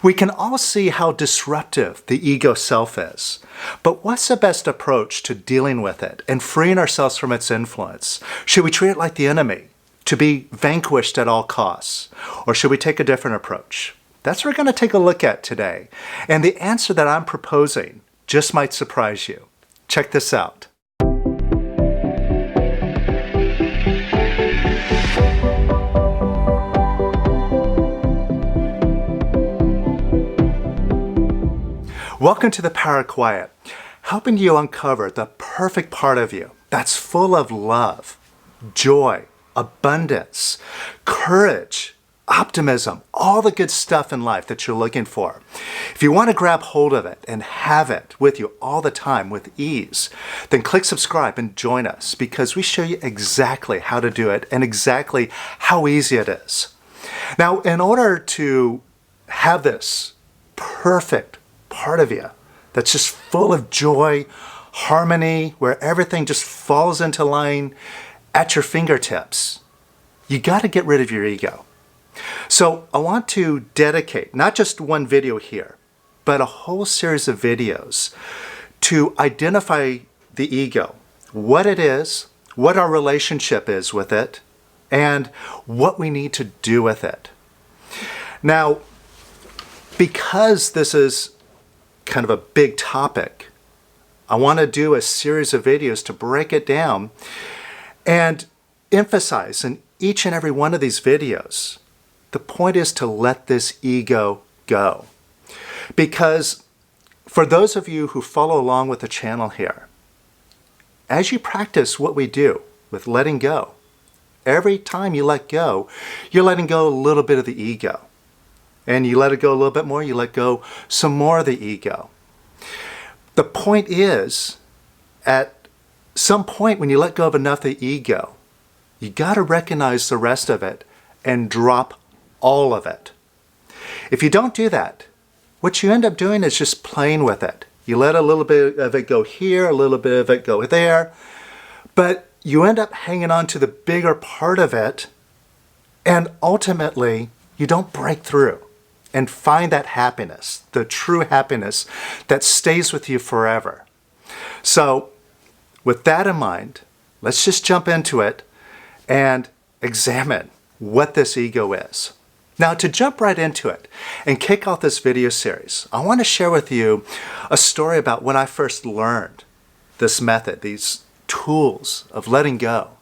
We can all see how disruptive the ego self is. But what's the best approach to dealing with it and freeing ourselves from its influence? Should we treat it like the enemy, to be vanquished at all costs? Or should we take a different approach? That's what we're going to take a look at today. And the answer that I'm proposing just might surprise you. Check this out. Welcome to the Power of Quiet, helping you uncover the perfect part of you that's full of love, joy, abundance, courage, optimism, all the good stuff in life that you're looking for. If you want to grab hold of it and have it with you all the time with ease, then click subscribe and join us because we show you exactly how to do it and exactly how easy it is. Now, in order to have this perfect part of you that's just full of joy, harmony, where everything just falls into line at your fingertips, you got to get rid of your ego. So I want to dedicate not just one video here, but a whole series of videos to identify the ego, what it is, what our relationship is with it, and what we need to do with it. Now, because this is kind of a big topic, I want to do a series of videos to break it down and emphasize in each and every one of these videos, the point is to let this ego go. Because for those of you who follow along with the channel here, as you practice what we do with letting go, every time you let go, you're letting go a little bit of the ego. And you let it go a little bit more, you let go some more of the ego. The point is, at some point when you let go of enough of the ego, you got to recognize the rest of it and drop all of it. If you don't do that, what you end up doing is just playing with it. You let a little bit of it go here, a little bit of it go there, but you end up hanging on to the bigger part of it, and ultimately, you don't break through and find that happiness, the true happiness that stays with you forever. So with that in mind, let's just jump into it and examine what this ego is. Now, to jump right into it and kick off this video series, I want to share with you a story about when I first learned this method, these tools of letting go.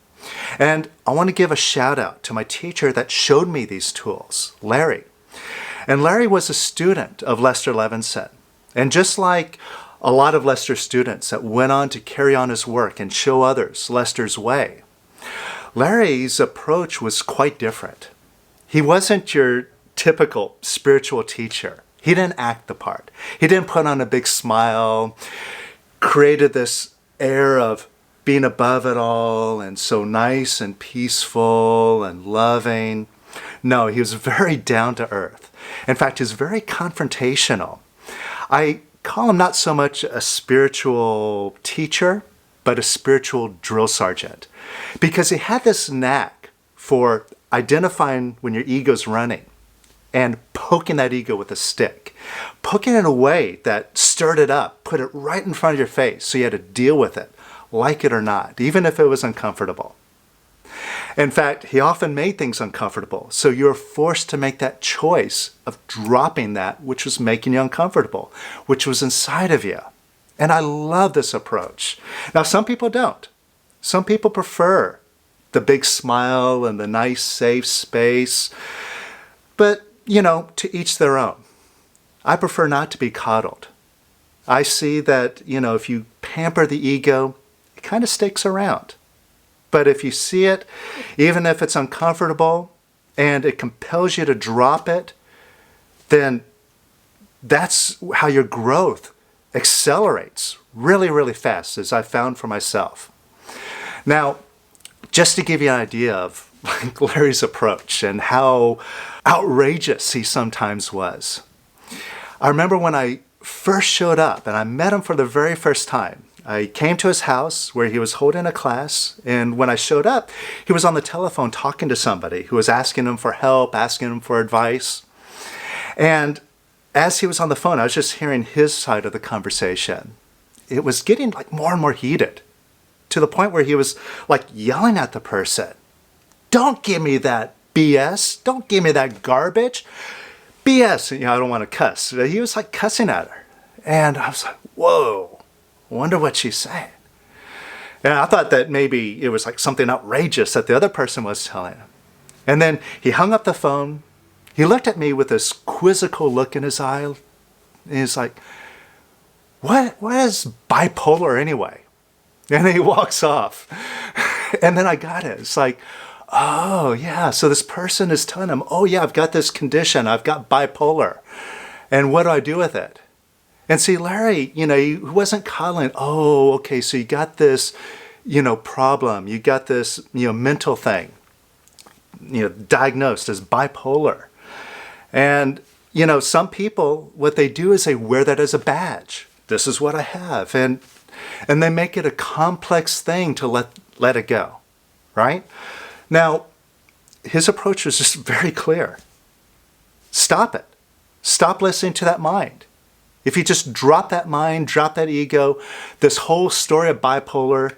And I want to give a shout out to my teacher that showed me these tools, Larry. And Larry was a student of Lester Levinson. And just like a lot of Lester's students that went on to carry on his work and show others Lester's way, Larry's approach was quite different. He wasn't your typical spiritual teacher. He didn't act the part. He didn't put on a big smile, created this air of being above it all and so nice and peaceful and loving. No, he was very down to earth. In fact, he was very confrontational. I call him not so much a spiritual teacher, but a spiritual drill sergeant, because he had this knack for identifying when your ego's running and poking that ego with a stick, poking it in a way that stirred it up, put it right in front of your face so you had to deal with it, like it or not, even if it was uncomfortable. In fact, he often made things uncomfortable, so you were forced to make that choice of dropping that which was making you uncomfortable, which was inside of you. And I love this approach. Now, some people don't. Some people prefer the big smile and the nice, safe space. But, to each their own. I prefer not to be coddled. I see that, if you pamper the ego, it kind of sticks around. But if you see it, even if it's uncomfortable and it compels you to drop it, then that's how your growth accelerates really, really fast, as I found for myself. Now, just to give you an idea of Larry's approach and how outrageous he sometimes was. I remember when I first showed up and I met him for the very first time. I came to his house where he was holding a class, and when I showed up, he was on the telephone talking to somebody who was asking him for help, asking him for advice. And as he was on the phone, I was just hearing his side of the conversation. It was getting like more and more heated to the point where he was like yelling at the person. Don't give me that BS. Don't give me that garbage. BS. You know, I don't want to cuss. He was like cussing at her. And I was like, whoa, I wonder what she's saying. And I thought that maybe it was like something outrageous that the other person was telling him. And then he hung up the phone. He looked at me with this quizzical look in his eye. And he's like, what is bipolar anyway? And then he walks off. And then I got it. It's like, oh, yeah. So this person is telling him, oh, yeah, I've got this condition. I've got bipolar. And what do I do with it? And see, Larry, you know, he wasn't coddling, oh, okay, so you got this, you know, problem. You got this, you know, mental thing, you know, diagnosed as bipolar. And, you know, some people, what they do is they wear that as a badge. This is what I have. And they make it a complex thing to let it go, right? Now, his approach was just very clear. Stop it. Stop listening to that mind. If you just drop that mind, drop that ego, this whole story of bipolar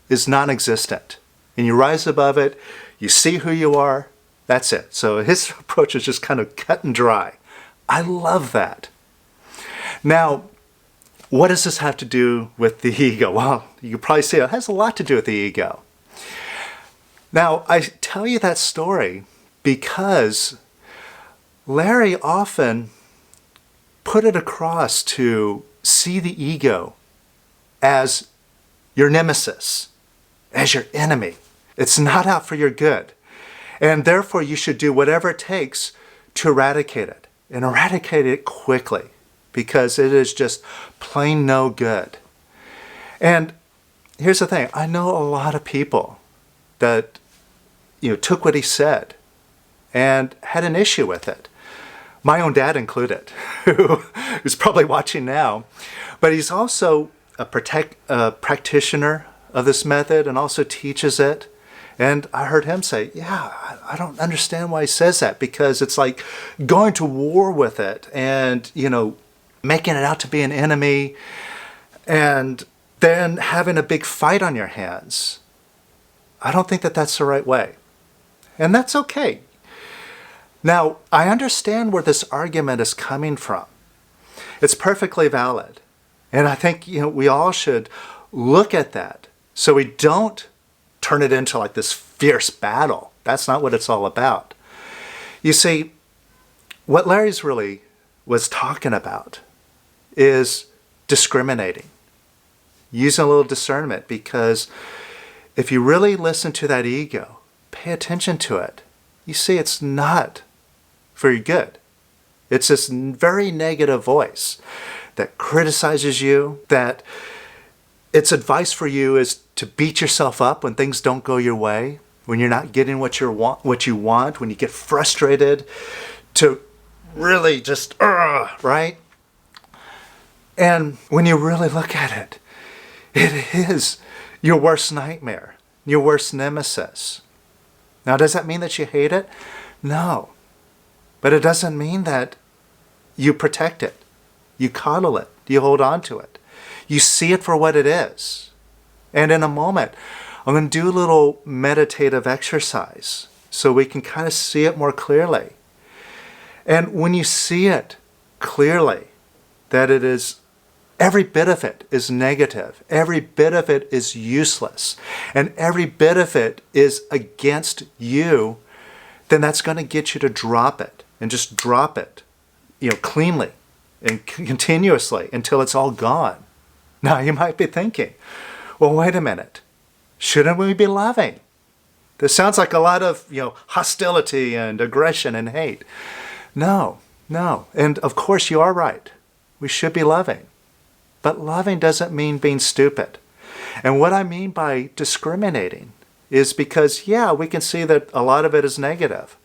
is non-existent. And you rise above it, you see who you are, that's it. So his approach is just kind of cut and dry. I love that. Now, what does this have to do with the ego? Well, you can probably see it has a lot to do with the ego. Now, I tell you that story because Larry often put it across to see the ego as your nemesis, as your enemy. It's not out for your good. And therefore, you should do whatever it takes to eradicate it, and eradicate it quickly, because it is just plain no good. And here's the thing. I know a lot of people that, you know, took what he said and had an issue with it. My own dad included, who's probably watching now. But he's also a practitioner of this method and also teaches it. And I heard him say, yeah, I don't understand why he says that, because it's like going to war with it and, you know, making it out to be an enemy and then having a big fight on your hands. I don't think that that's the right way. And that's okay. Now, I understand where this argument is coming from. It's perfectly valid. And I think, you know, we all should look at that so we don't turn it into like this fierce battle. That's not what it's all about. You see, what Larry's really was talking about is discriminating, using a little discernment, because if you really listen to that ego, pay attention to it, you see it's not for your good. It's this very negative voice that criticizes you, that its advice for you is to beat yourself up when things don't go your way, when you're not getting what you want, when you get frustrated, to really just, right? And when you really look at it, it is your worst nightmare, your worst nemesis. Now, does that mean that you hate it? No. But it doesn't mean that you protect it, you coddle it, you hold on to it. You see it for what it is. And in a moment, I'm going to do a little meditative exercise so we can kind of see it more clearly. And when you see it clearly, that it is, every bit of it is negative, every bit of it is useless, and every bit of it is against you, then that's going to get you to drop it. And just drop it, you know, cleanly and continuously until it's all gone. Now you might be thinking, well, wait a minute. Shouldn't we be loving? This sounds like a lot of, you know, hostility and aggression and hate. No. And of course you are right. We should be loving. But loving doesn't mean being stupid. And what I mean by discriminating is because, yeah, we can see that a lot of it is negative.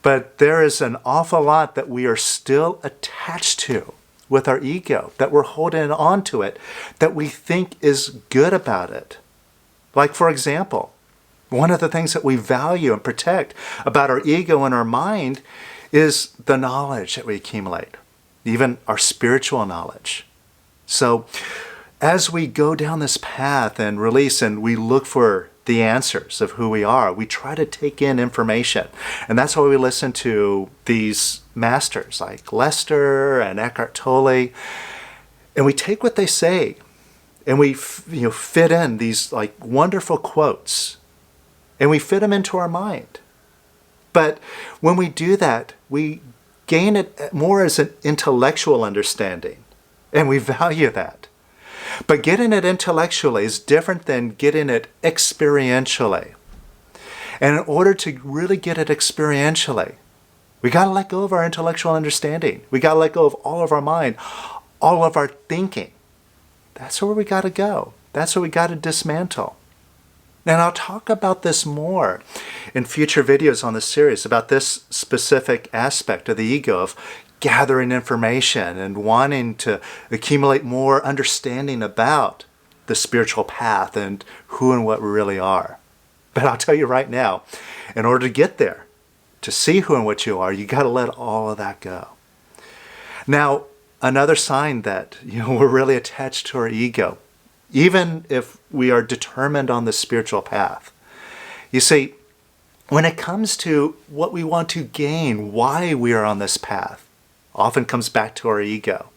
But there is an awful lot that we are still attached to with our ego, that we're holding on to it, that we think is good about it. Like, for example, one of the things that we value and protect about our ego and our mind is the knowledge that we accumulate. even our spiritual knowledge. So as we go down this path and release and we look for the answers of who we are, we try to take in information. And that's why we listen to these masters like Lester and Eckhart Tolle. And we take what they say and we fit in these like wonderful quotes and we fit them into our mind. But when we do that, we gain it more as an intellectual understanding, and we value that. But getting it intellectually is different than getting it experientially. And in order to really get it experientially, we got to let go of our intellectual understanding. We got to let go of all of our mind, all of our thinking. That's where we got to go. That's what we got to dismantle. And I'll talk about this more in future videos on this series, about this specific aspect of the ego, of gathering information and wanting to accumulate more understanding about the spiritual path and who and what we really are. But I'll tell you right now, in order to get there, to see who and what you are, you got to let all of that go. Now, another sign that we're really attached to our ego, even if we are determined on the spiritual path. You see, when it comes to what we want to gain, why we are on this path, often comes back to our ego.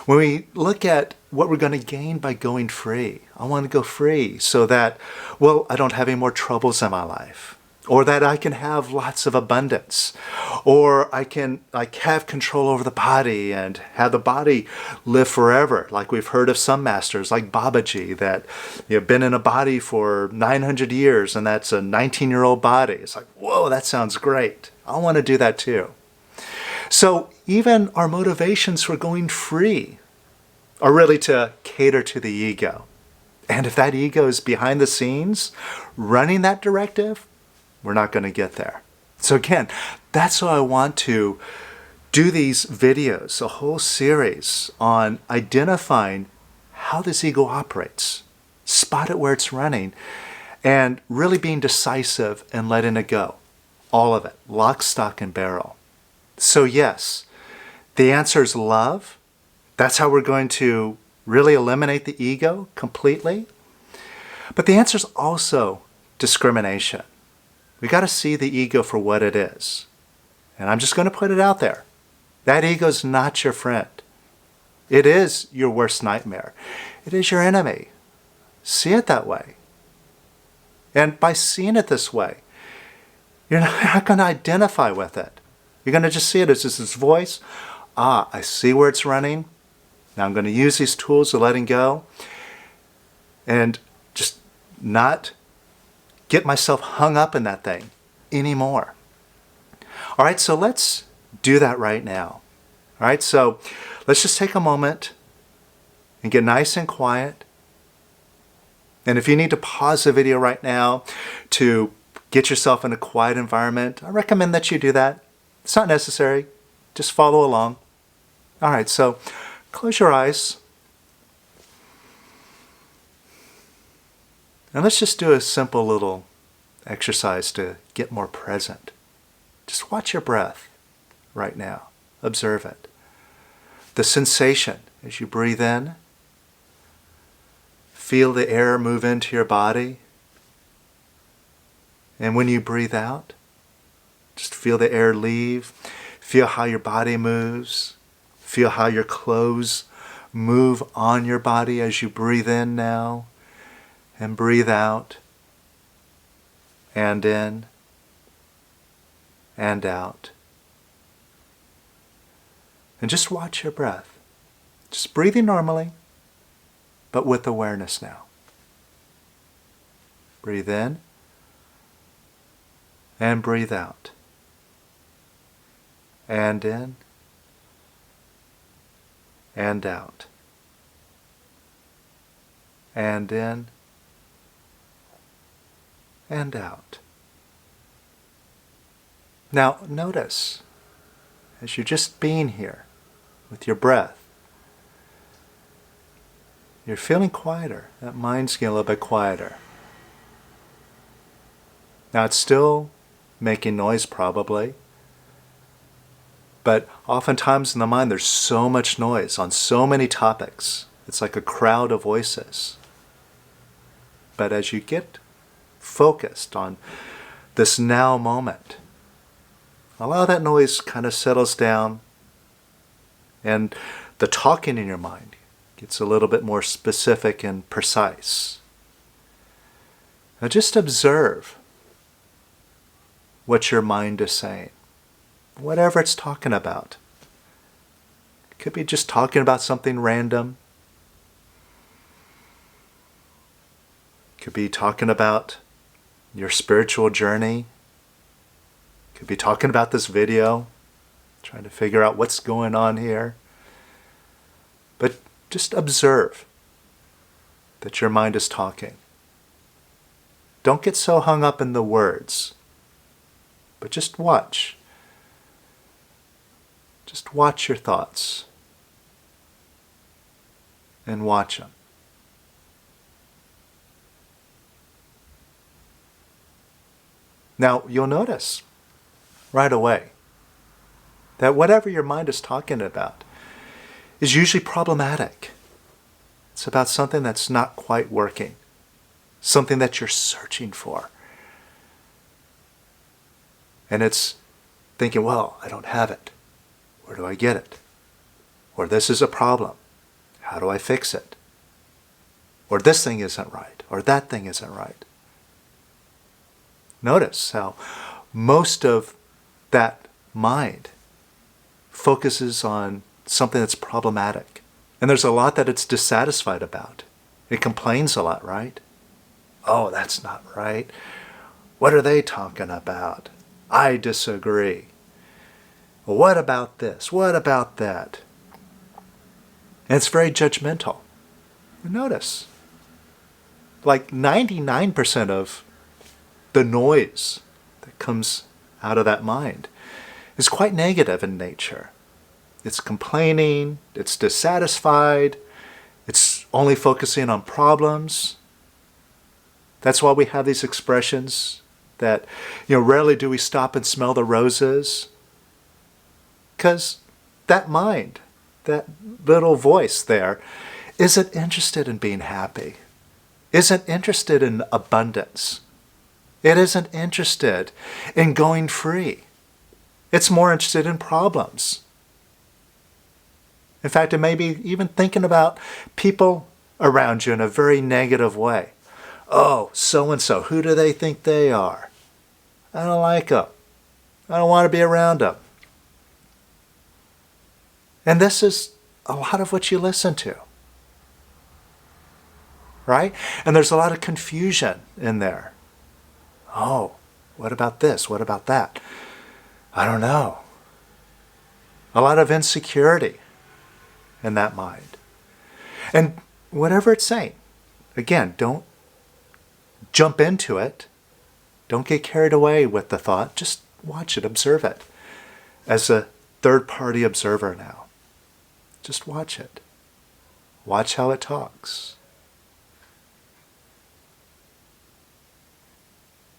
When we look at what we're going to gain by going free, I want to go free so that, I don't have any more troubles in my life, or that I can have lots of abundance, or I can have control over the body and have the body live forever. Like we've heard of some masters like Babaji that been in a body for 900 years and that's a 19-year-old body. It's like, whoa, that sounds great. I want to do that too. So even our motivations for going free are really to cater to the ego. And if that ego is behind the scenes running that directive, we're not going to get there. So again, that's why I want to do these videos, a whole series on identifying how this ego operates, spot it where it's running, and really being decisive and letting it go. All of it, lock, stock, and barrel. So yes, the answer is love. That's how we're going to really eliminate the ego completely. But the answer is also discrimination. We got to see the ego for what it is. And I'm just going to put it out there. That ego is not your friend. It is your worst nightmare. It is your enemy. See it that way. And by seeing it this way, you're not going to identify with it. You're going to just see it as this voice. I see where it's running. Now I'm going to use these tools to letting go and just not get myself hung up in that thing anymore. All right, so let's do that right now. All right, so let's just take a moment and get nice and quiet. And if you need to pause the video right now to get yourself in a quiet environment, I recommend that you do that. It's not necessary. Just follow along. All right, so close your eyes. And let's just do a simple little exercise to get more present. Just watch your breath right now. Observe it. The sensation as you breathe in. Feel the air move into your body. And when you breathe out, just feel the air leave. Feel how your body moves. Feel how your clothes move on your body as you breathe in now. And breathe out. And in. And out. And just watch your breath. Just breathing normally, but with awareness now. Breathe in. And breathe out. And in. And out. And in. And out. Now notice, as you're just being here with your breath, you're feeling quieter. That mind's getting a little bit quieter. Now it's still making noise probably, But oftentimes in the mind, there's so much noise on so many topics. It's like a crowd of voices. But as you get focused on this now moment, allow that noise kind of settles down, and the talking in your mind gets a little bit more specific and precise. Now just observe what your mind is saying, whatever it's talking about. It could be just talking about something random. It could be talking about your spiritual journey. It could be talking about this video, trying to figure out what's going on here. But just observe that your mind is talking. Don't get so hung up in the words, but just watch. Just watch your thoughts and watch them. Now, you'll notice right away that whatever your mind is talking about is usually problematic. It's about something that's not quite working, something that you're searching for. And it's thinking, well, I don't have it. Where do I get it? Or this is a problem. How do I fix it? Or this thing isn't right. Or that thing isn't right. Notice how most of that mind focuses on something that's problematic. And there's a lot that it's dissatisfied about. It complains a lot, right? Oh, that's not right. What are they talking about? I disagree. What about this? What about that? And it's very judgmental. Notice, like 99% of the noise that comes out of that mind is quite negative in nature. It's complaining, it's dissatisfied, it's only focusing on problems. That's why we have these expressions that, rarely do we stop and smell the roses. Because that mind, that little voice there, isn't interested in being happy, isn't interested in abundance. It isn't interested in going free. It's more interested in problems. In fact, it may be even thinking about people around you in a very negative way. Oh, so-and-so, who do they think they are? I don't like them. I don't want to be around them. And this is a lot of what you listen to. Right? And there's a lot of confusion in there. Oh, what about this? What about that? I don't know. A lot of insecurity in that mind. And whatever it's saying, again, don't jump into it. Don't get carried away with the thought. Just watch it, observe it. As a third-party observer now, just watch it. Watch how it talks.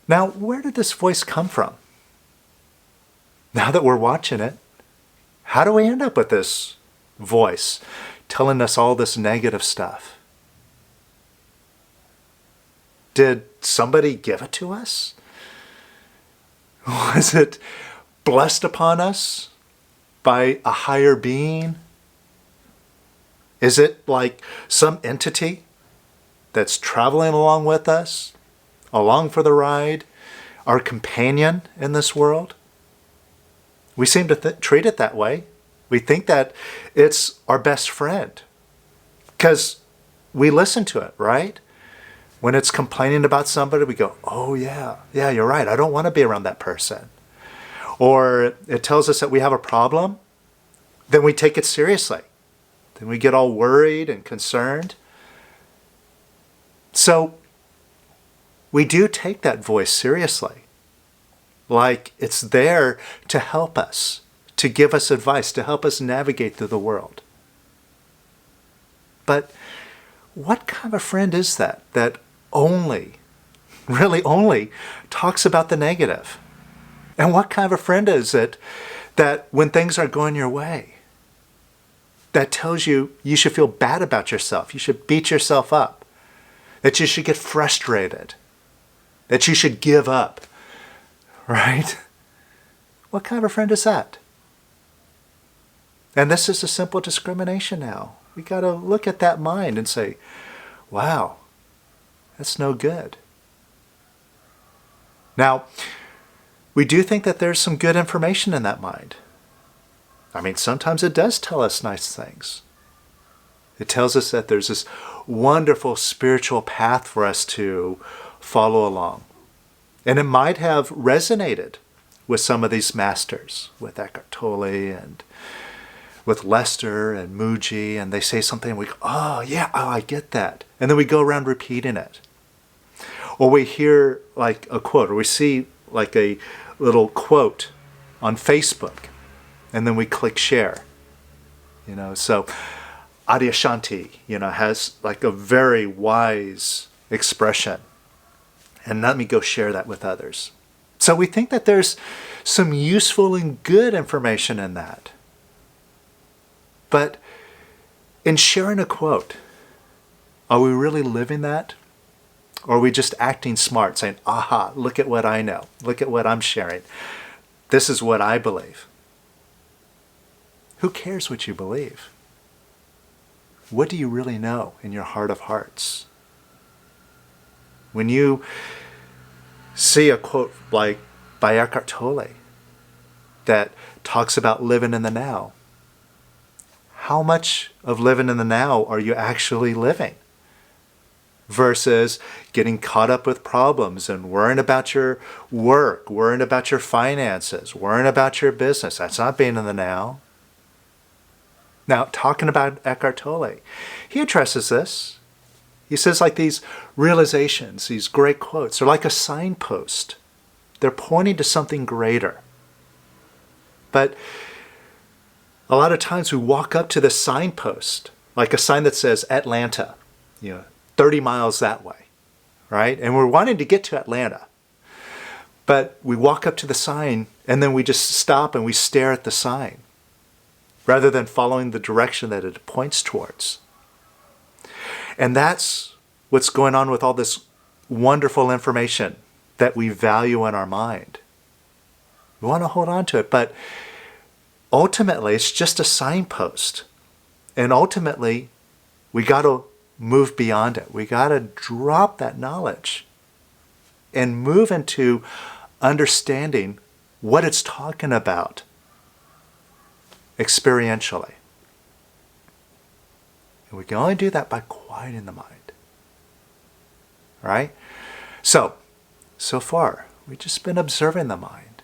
Now, where did this voice come from? Now that we're watching it, how do we end up with this voice telling us all this negative stuff? Did somebody give it to us? Was it blessed upon us by a higher being? Is it like some entity that's traveling along with us, along for the ride, our companion in this world? We seem to treat it that way. We think that it's our best friend because we listen to it, right? When it's complaining about somebody, we go, oh yeah, you're right. I don't want to be around that person. Or it tells us that we have a problem, then we take it seriously. Then we get all worried and concerned. So we do take that voice seriously. Like it's there to help us, to give us advice, to help us navigate through the world. But what kind of a friend is that really only talks about the negative? And what kind of a friend is it that when things aren't going your way, that tells you you should feel bad about yourself. You should beat yourself up. That you should get frustrated. That you should give up. Right? What kind of a friend is that? And this is a simple discrimination now. We got to look at that mind and say, wow, that's no good. Now, we do think that there's some good information in that mind. I mean, sometimes it does tell us nice things. It tells us that there's this wonderful spiritual path for us to follow along. And it might have resonated with some of these masters, with Eckhart Tolle and with Lester and Muji, and they say something and we go, oh yeah, oh, I get that. And then we go around repeating it. Or we hear like a quote, or we see like a little quote on Facebook, and then we click share. So Adyashanti, has like a very wise expression. And let me go share that with others. So we think that there's some useful and good information in that. But in sharing a quote, are we really living that? Or are we just acting smart, saying, aha, look at what I know. Look at what I'm sharing. This is what I believe. Who cares what you believe? What do you really know in your heart of hearts? When you see a quote like by Eckhart Tolle that talks about living in the now, how much of living in the now are you actually living? Versus getting caught up with problems and worrying about your work, worrying about your finances, worrying about your business. That's not being in the now. Now, talking about Eckhart Tolle, he addresses this. He says like these realizations, these great quotes, are like a signpost. They're pointing to something greater. But a lot of times we walk up to the signpost, like a sign that says Atlanta, 30 miles that way, right? And we're wanting to get to Atlanta. But we walk up to the sign and then we just stop and we stare at the sign rather than following the direction that it points towards. And that's what's going on with all this wonderful information that we value in our mind. We want to hold on to it, but ultimately it's just a signpost. And ultimately we got to move beyond it. We got to drop that knowledge and move into understanding what it's talking about experientially. And we can only do that by quieting the mind. Right? So far, we've just been observing the mind.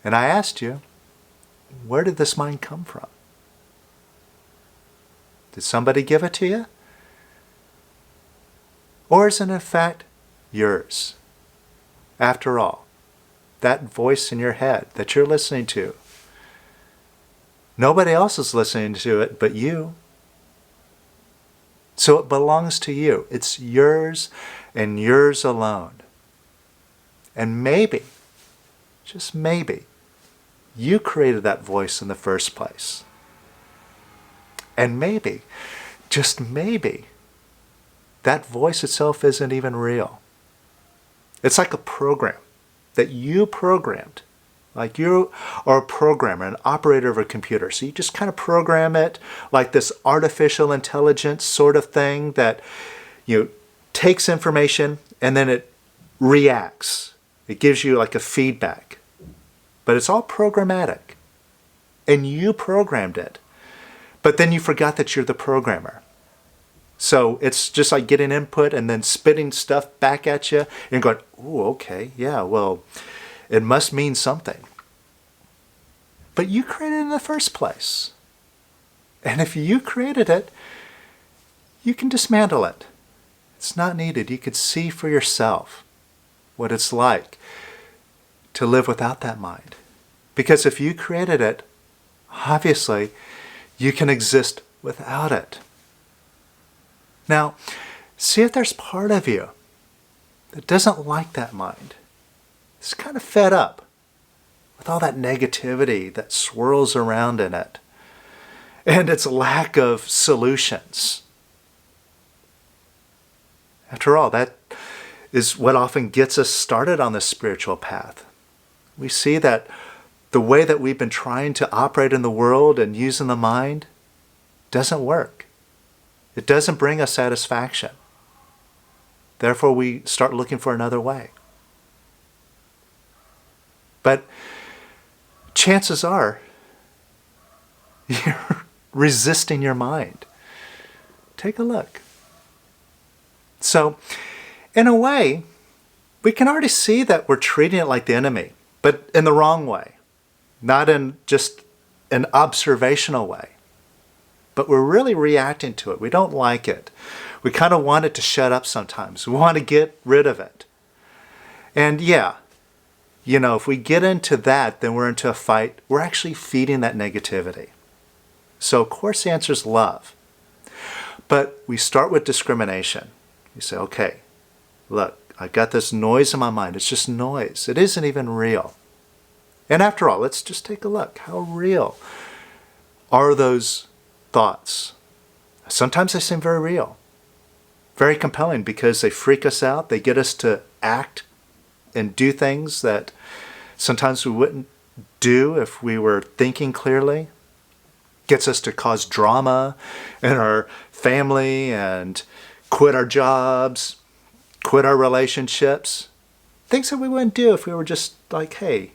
And I asked you, where did this mind come from? Did somebody give it to you? Or is it in fact yours? After all, that voice in your head that you're listening to, nobody else is listening to it but you. So it belongs to you. It's yours and yours alone. And maybe, just maybe, you created that voice in the first place. And maybe, just maybe, that voice itself isn't even real. It's like a program that you programmed. Like you are a programmer, an operator of a computer. So you just kind of program it like this artificial intelligence sort of thing that takes information and then it reacts. It gives you like a feedback. But it's all programmatic. And you programmed it. But then you forgot that you're the programmer. So it's just like getting input and then spitting stuff back at you and going, ooh, okay, yeah, well, it must mean something. But you created it in the first place. And if you created it, you can dismantle it. It's not needed. You could see for yourself what it's like to live without that mind. Because if you created it, obviously, you can exist without it. Now, see if there's part of you that doesn't like that mind. It's kind of fed up. with all that negativity that swirls around in it and its lack of solutions. After all, that is what often gets us started on this spiritual path. We see that the way that we've been trying to operate in the world and using the mind doesn't work. It doesn't bring us satisfaction. Therefore, we start looking for another way. But chances are, you're resisting your mind. Take a look. So, in a way, we can already see that we're treating it like the enemy, but in the wrong way. Not in just an observational way. But we're really reacting to it. We don't like it. We kind of want it to shut up sometimes. We want to get rid of it. And yeah, if we get into that, then we're into a fight. We're actually feeding that negativity. So of course the answer is love. But we start with discrimination. You say, okay, look, I've got this noise in my mind. It's just noise. It isn't even real. And after all, let's just take a look. How real are those thoughts? Sometimes they seem very real, very compelling because they freak us out. They get us to act and do things that sometimes we wouldn't do if we were thinking clearly. Gets us to cause drama in our family and quit our jobs, quit our relationships. Things that we wouldn't do if we were just like, hey,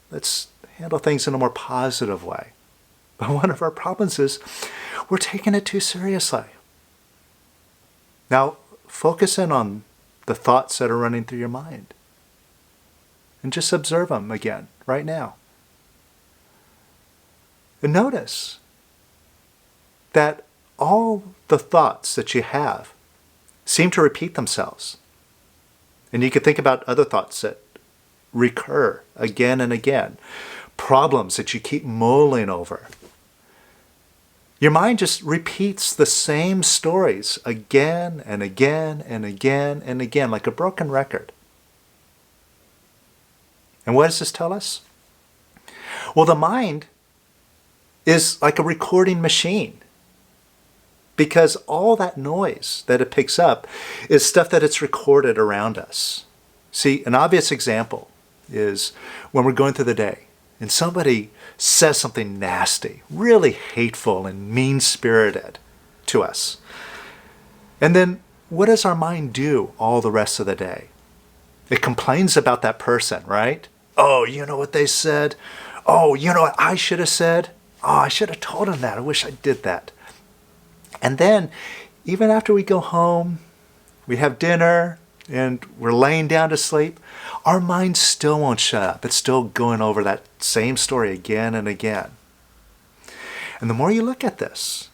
let's handle things in a more positive way. But one of our problems is we're taking it too seriously. Now, focus in on the thoughts that are running through your mind. And just observe them again, right now. And notice that all the thoughts that you have seem to repeat themselves. And you could think about other thoughts that recur again and again. Problems that you keep mulling over. Your mind just repeats the same stories again and again and again and again, like a broken record. And what does this tell us? Well, the mind is like a recording machine. Because all that noise that it picks up is stuff that it's recorded around us. See, an obvious example is when we're going through the day and somebody says something nasty, really hateful and mean-spirited to us. And then what does our mind do all the rest of the day? It complains about that person, right? Oh, you know what they said? Oh, you know what I should have said? Oh, I should have told him that. I wish I did that. And then, even after we go home, we have dinner, and we're laying down to sleep, our mind still won't shut up. It's still going over that same story again and again. And the more you look at this,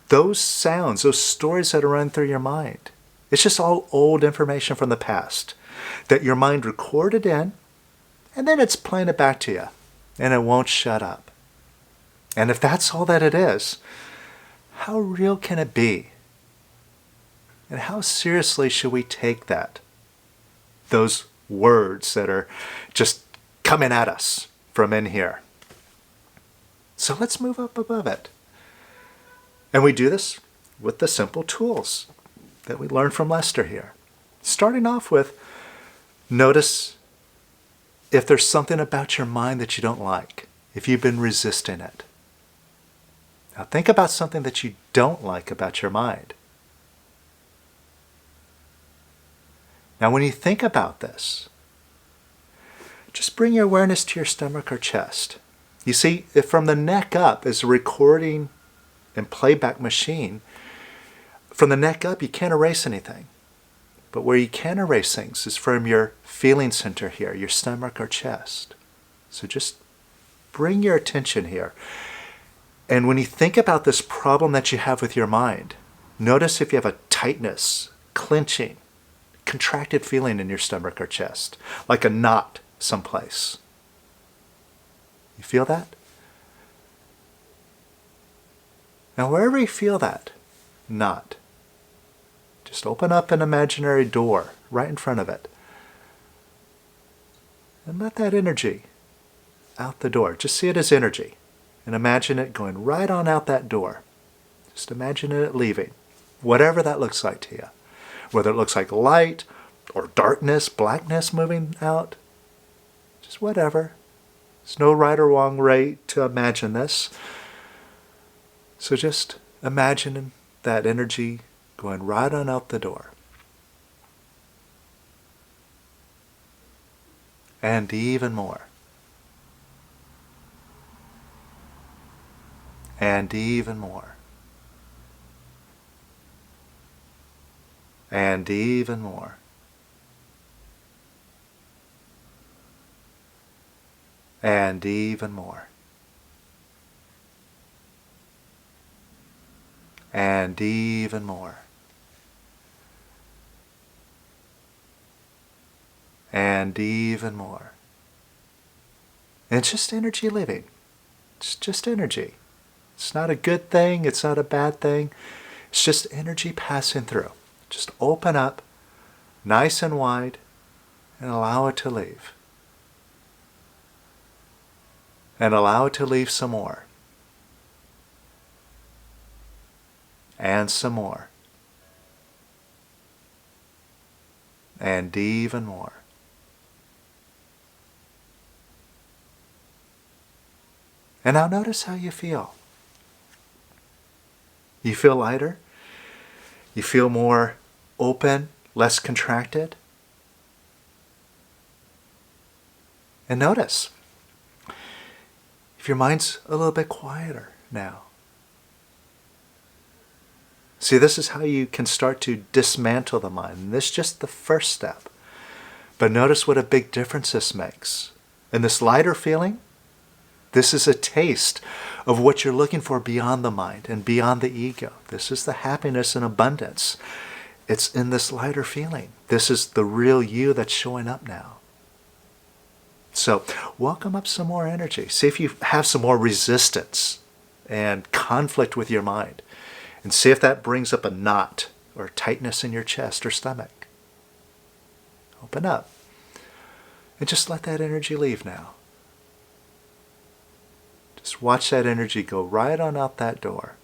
those sounds, those stories that are running through your mind, it's just all old information from the past that your mind recorded in, and then it's playing it back to you, and it won't shut up. And if that's all that it is, how real can it be? And how seriously should we take that? Those words that are just coming at us from in here. So let's move up above it. And we do this with the simple tools that we learned from Lester here. Starting off with, notice if there's something about your mind that you don't like, if you've been resisting it. Now think about something that you don't like about your mind. Now when you think about this, just bring your awareness to your stomach or chest. You see, if from the neck up is a recording and playback machine, from the neck up you can't erase anything. But where you can erase things is from your feeling center here, your stomach or chest. So just bring your attention here. And when you think about this problem that you have with your mind, notice if you have a tightness, clenching, contracted feeling in your stomach or chest, like a knot someplace. You feel that? Now wherever you feel that knot, just open up an imaginary door right in front of it. And let that energy out the door. Just see it as energy. And imagine it going right on out that door. Just imagine it leaving. Whatever that looks like to you. Whether it looks like light or darkness, blackness moving out. Just whatever. There's no right or wrong way to imagine this. So just imagine that energy going right on out the door. And even more. And even more. And even more. And even more. And even more. And even more. And it's just energy living. It's just energy. It's not a good thing. It's not a bad thing. It's just energy passing through. Just open up, nice and wide, and allow it to leave. And allow it to leave some more. And some more. And even more. And now notice how you feel. You feel lighter? You feel more open, less contracted? And notice if your mind's a little bit quieter now. See, this is how you can start to dismantle the mind. And this is just the first step. But notice what a big difference this makes. And this lighter feeling, this is a taste of what you're looking for beyond the mind and beyond the ego. This is the happiness and abundance. It's in this lighter feeling. This is the real you that's showing up now. So welcome up some more energy. See if you have some more resistance and conflict with your mind. And see if that brings up a knot or tightness in your chest or stomach. Open up. And just let that energy leave now. Just watch that energy go right on out that door.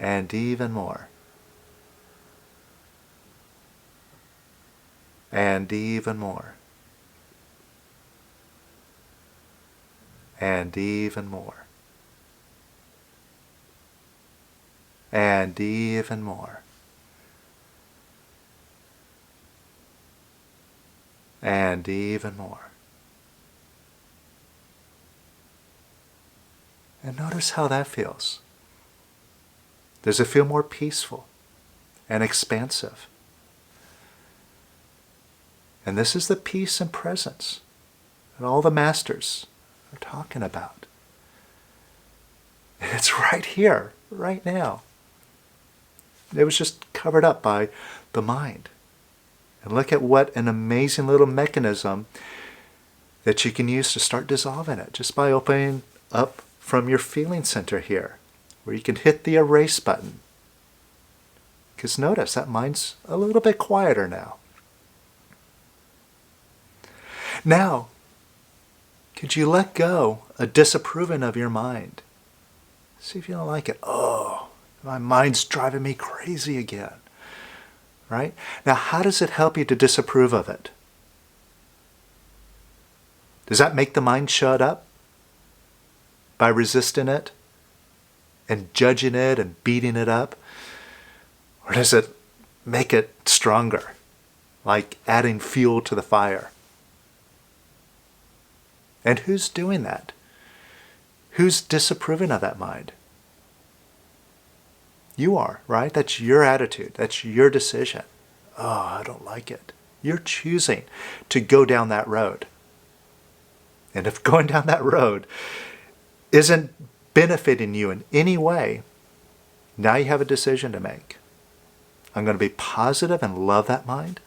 And even more. And even more. And even more. And even more. And even more. And notice how that feels. Does it feel more peaceful and expansive? And this is the peace and presence that all the masters are talking about. And it's right here, right now. It was just covered up by the mind. And look at what an amazing little mechanism that you can use to start dissolving it just by opening up from your feeling center here, where you can hit the erase button. Because notice that mind's a little bit quieter now. Now, could you let go of disapproving of your mind? See if you don't like it. Oh, my mind's driving me crazy again. Right? Now, how does it help you to disapprove of it? Does that make the mind shut up? By resisting it? And judging it and beating it up? Or does it make it stronger? Like adding fuel to the fire? And who's doing that? Who's disapproving of that mind? You are, right? That's your attitude. That's your decision. Oh, I don't like it. You're choosing to go down that road. And if going down that road isn't benefiting you in any way, now you have a decision to make. I'm going to be positive and love that mind,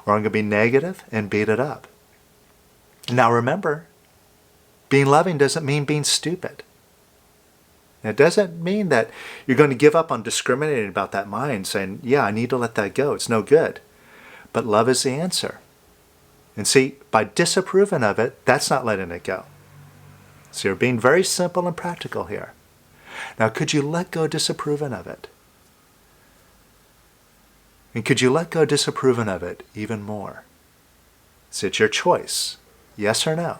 or I'm going to be negative and beat it up. Now remember, being loving doesn't mean being stupid. It doesn't mean that you're going to give up on discriminating about that mind, saying, yeah, I need to let that go. It's no good. But love is the answer. And see, by disapproving of it, that's not letting it go. So you're being very simple and practical here. Now, could you let go disapproving of it? And could you let go disapproving of it even more? So it's your choice, yes or no.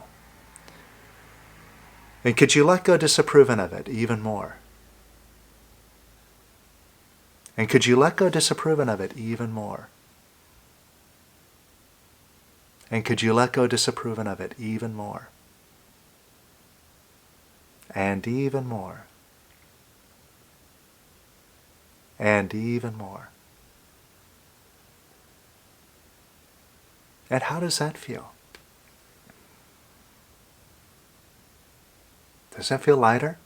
And could you let go disapproving of it even more? And could you let go disapproving of it even more? And could you let go disapproving of it even more? And even more. And even more. And how does that feel? Does that feel lighter?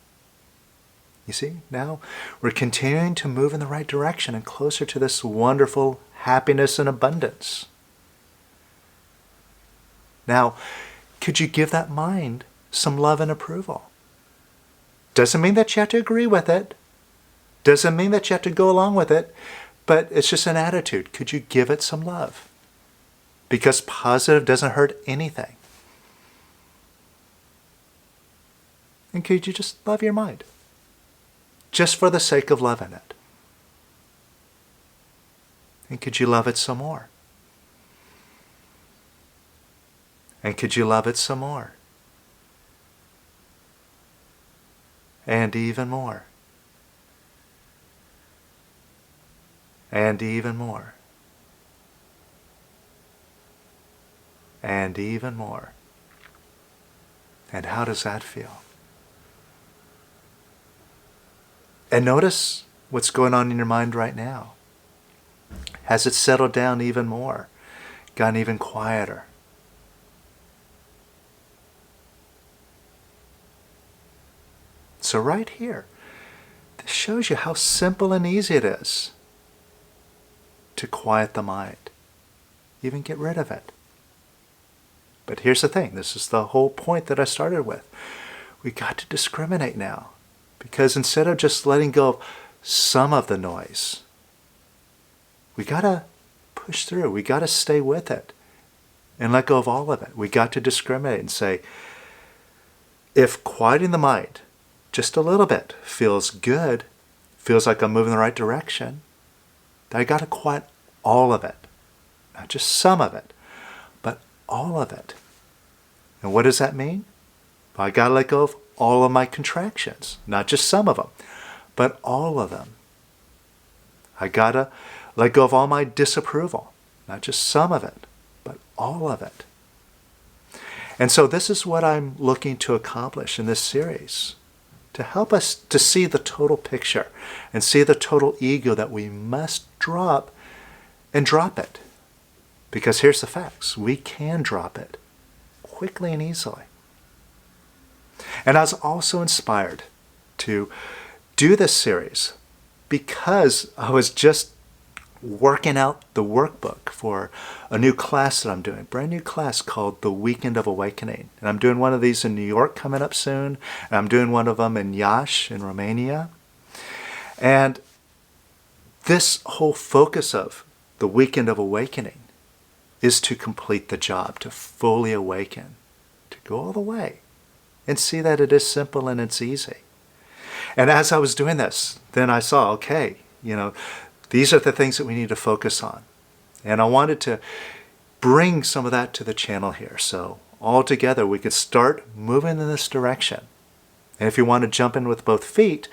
You see, now we're continuing to move in the right direction and closer to this wonderful happiness and abundance. Now, could you give that mind some love and approval? Doesn't mean that you have to agree with it. Doesn't mean that you have to go along with it, but it's just an attitude. Could you give it some love? Because positive doesn't hurt anything. And could you just love your mind? Just for the sake of loving it. And could you love it some more? And could you love it some more? And even more. And even more. And even more. And how does that feel? And notice what's going on in your mind right now. Has it settled down even more? Gotten even quieter? So right here, this shows you how simple and easy it is to quiet the mind. Even get rid of it. But here's the thing. This is the whole point that I started with. We got to discriminate now. Because instead of just letting go of some of the noise, we got to push through. We got to stay with it and let go of all of it. We got to discriminate and say, if quieting the mind just a little bit feels good, feels like I'm moving in the right direction, then I got to quiet all of it. Not just some of it, but all of it. And what does that mean? Well, I got to let go of all of my contractions, not just some of them, but all of them. I got to let go of all my disapproval, not just some of it, but all of it. And so this is what I'm looking to accomplish in this series, to help us to see the total picture and see the total ego that we must drop and drop it. Because here's the facts. We can drop it quickly and easily. And I was also inspired to do this series because I was just working out the workbook for a new class that I'm doing, brand new class called The Weekend of Awakening. And I'm doing one of these in New York coming up soon, and I'm doing one of them in Iași in Romania. And this whole focus of The Weekend of Awakening is to complete the job, to fully awaken, to go all the way. And see that it is simple and it's easy. And as I was doing this, then I saw, okay, these are the things that we need to focus on. And I wanted to bring some of that to the channel here. So all together we could start moving in this direction. And if you want to jump in with both feet,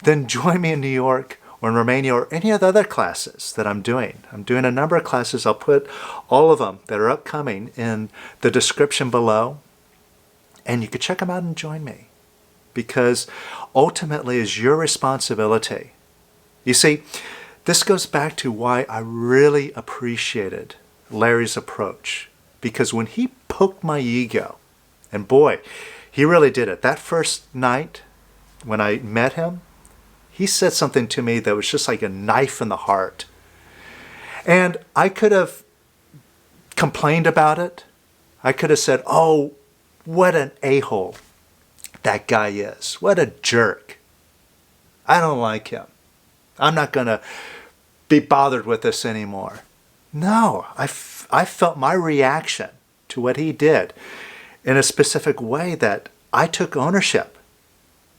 then join me in New York or in Romania or any of the other classes that I'm doing. I'm doing a number of classes. I'll put all of them that are upcoming in the description below. And you could check them out and join me. Because ultimately it's your responsibility. You see, this goes back to why I really appreciated Larry's approach. Because when he poked my ego, and boy, he really did it. That first night when I met him, he said something to me that was just like a knife in the heart. And I could have complained about it. I could have said, oh, what an a-hole that guy is. What a jerk. I don't like him. I'm not going to be bothered with this anymore. No, I felt my reaction to what he did in a specific way that I took ownership.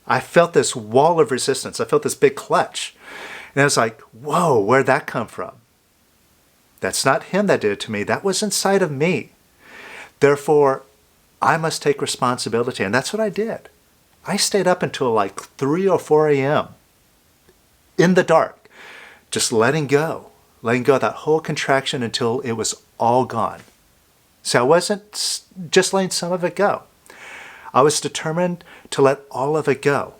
I felt this wall of resistance. I felt this big clutch. And I was like, whoa, where'd that come from? That's not him that did it to me. That was inside of me. Therefore, I must take responsibility. And that's what I did. I stayed up until like 3 or 4 a.m. in the dark, just letting go of that whole contraction until it was all gone. So I wasn't just letting some of it go. I was determined to let all of it go.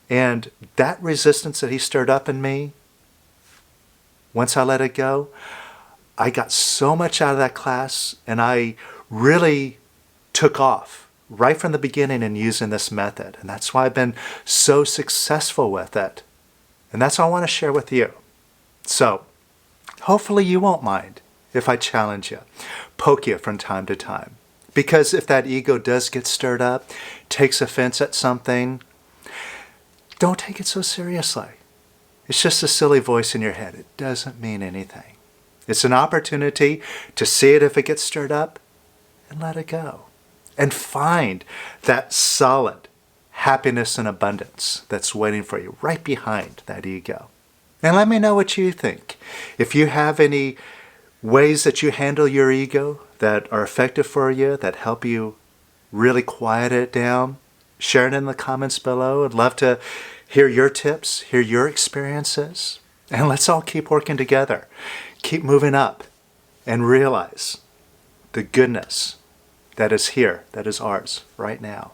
And that resistance that he stirred up in me, once I let it go, I got so much out of that class, and I really took off right from the beginning in using this method. And that's why I've been so successful with it. And that's what I want to share with you. So hopefully you won't mind if I challenge you, poke you from time to time. Because if that ego does get stirred up, takes offense at something, don't take it so seriously. It's just a silly voice in your head. It doesn't mean anything. It's an opportunity to see it if it gets stirred up and let it go. And find that solid happiness and abundance that's waiting for you right behind that ego. And let me know what you think. If you have any ways that you handle your ego that are effective for you, that help you really quiet it down, share it in the comments below. I'd love to hear your tips, hear your experiences. And let's all keep working together. Keep moving up and realize the goodness that is here, that is ours right now.